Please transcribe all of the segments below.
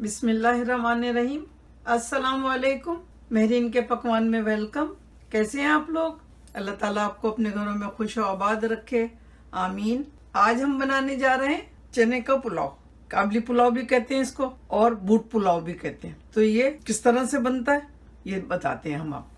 बिस्मिल्लाहिर्रहमानिर्रहीम। अस्सलाम वालेकुम। मेहरीन के पकवान में वेलकम। कैसे हैं आप लोग? अल्लाह ताला आपको अपने घरों में खुश और आबाद रखे, आमीन। आज हम बनाने जा रहे हैं चने का पुलाव। काबली पुलाव भी कहते हैं इसको और बूट पुलाव भी कहते हैं। तो ये किस तरह से बनता है ये बताते हैं हम आपको।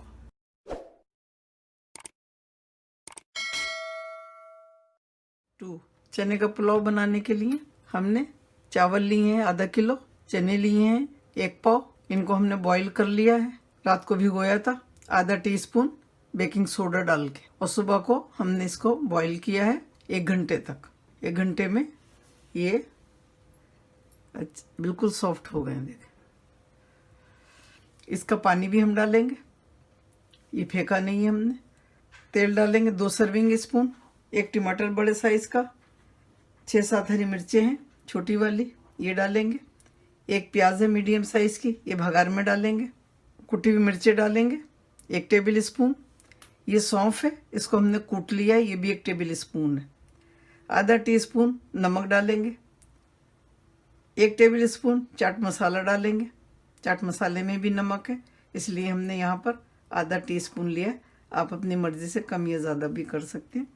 चने का पुलाव बनाने के लिए हमने चावल लिए हैं आधा किलो, चने लिए हैं 1 पाव। इनको हमने बॉईल कर लिया है, रात को भिगोया था। आधा टीस्पून बेकिंग सोडा डाल के, और सुबह को हमने इसको बॉईल किया है 1 घंटे तक। 1 घंटे में ये बिल्कुल सॉफ्ट हो गए हैं। देखें, इसका पानी भी हम डालेंगे, ये फेंका नहीं है हमने। तेल डालेंगे 2 सर्विंग स्पून। 1 टमाटर बड़े साइज का, 6-7 हरी मिर्चें हैं छोटी वाली, ये डालेंगे। 1 प्याज है मीडियम साइज की, ये भगार में डालेंगे। कुटी हुई मिर्चें डालेंगे 1 टेबल स्पून। ये सौंफ है, इसको हमने कूट लिया है, ये भी 1 टेबल स्पून है। आधा टीस्पून नमक डालेंगे। 1 टेबल स्पून चाट मसाला डालेंगे। चाट मसाले में भी नमक है, इसलिए हमने यहाँ पर आधा टीस्पून लिया है। आप अपनी मर्जी से कम या ज़्यादा भी कर सकते हैं।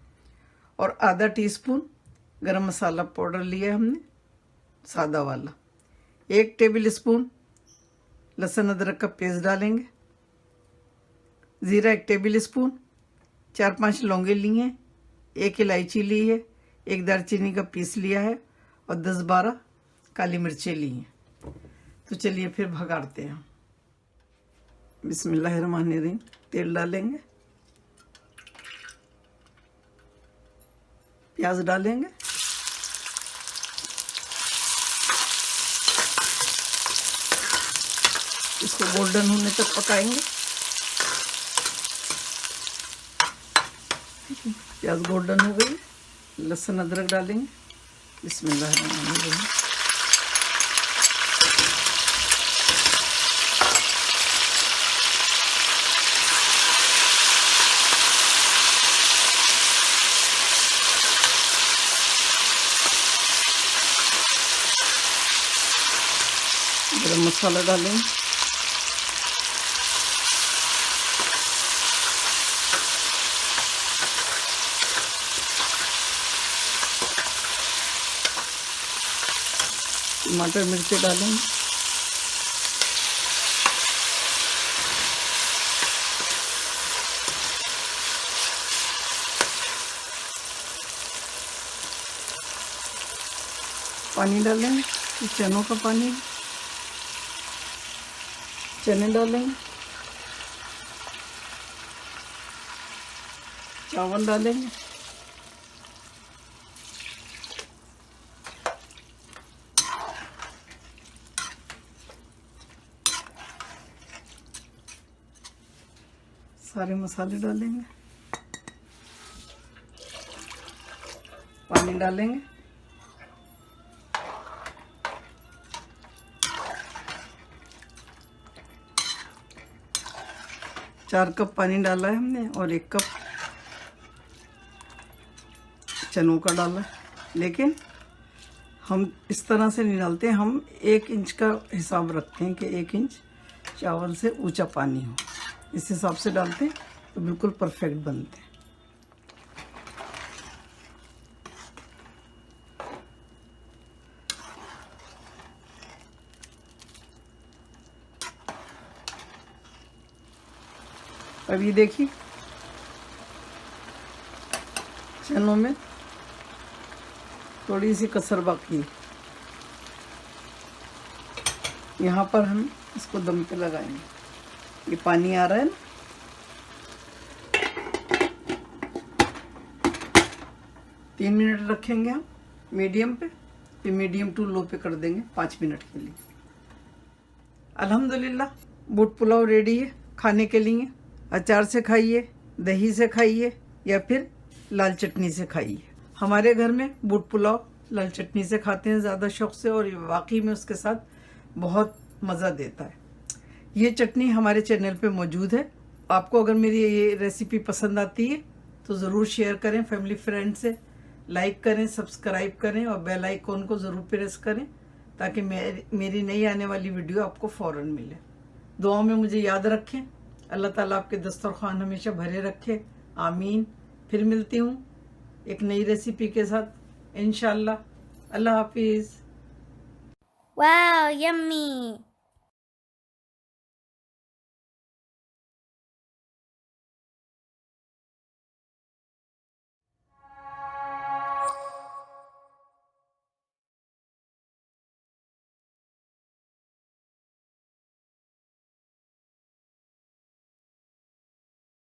और आधा टीस्पून गरम मसाला पाउडर लिया हमने, सादा वाला। 1 टेबल स्पून लहसुन अदरक का पेस्ट डालेंगे। ज़ीरा 1 टेबल स्पून। 4-5 लौंगे लिए हैं, 1 इलायची ली है, 1 दालचीनी का पीस लिया है, और 10-12 काली मिर्चें ली हैं। तो चलिए फिर भगाड़ते हैं। बिस्मिल्लाहिर्रहमानिर्रहीम। तेल डालेंगे, प्याज डालेंगे, इसको गोल्डन होने तक पकाएंगे। प्याज गोल्डन हो गई, लहसुन अदरक डालेंगे। बिस्मिल्लाहिर्रहमानिर्रहीम। गरम मसाला डालेंगे, टमाटर मिर्ची डालेंगे, पानी डालेंगे, चनों का पानी, चने डालेंगे, चावल डालेंगे, सारे मसाले डालेंगे, पानी डालेंगे, चार कप पानी डाला है हमने, और 1 कप चनों का डाला है। लेकिन हम इस तरह से नहीं डालते, हम 1 इंच का हिसाब रखते हैं कि 1 इंच चावल से ऊंचा पानी हो, इस हिसाब से डालते हैं तो बिल्कुल परफेक्ट बनते हैं। अब ये देखिए, चनों में थोड़ी सी कसर बाकी है, यहाँ पर हम इसको दम पे लगाएंगे। ये पानी आ रहा है ना, तीन मिनट रखेंगे हम मीडियम पे, फिर मीडियम टू लो पे कर देंगे 5 मिनट के लिए। अल्हम्दुलिल्लाह, बूट पुलाव रेडी है खाने के लिए। अचार से खाइए, दही से खाइए, या फिर लाल चटनी से खाइए। हमारे घर में बूट पुलाव लाल चटनी से खाते हैं ज़्यादा शौक से, और वाकई में उसके साथ बहुत मज़ा देता है। ये चटनी हमारे चैनल पे मौजूद है। आपको अगर मेरी ये रेसिपी पसंद आती है तो ज़रूर शेयर करें फैमिली फ्रेंड से, लाइक करें, सब्सक्राइब करें, और बेल आइकॉन को ज़रूर प्रेस करें ताकि मेरी नई आने वाली वीडियो आपको फौरन मिले। दुआओं में मुझे याद रखें। अल्लाह ताला आपके दस्तरखान हमेशा भरे रखे, आमीन। फिर मिलती हूँ एक नई रेसिपी के साथ इंशाल्लाह। अल्लाह हाफिज़। Wow, yummy!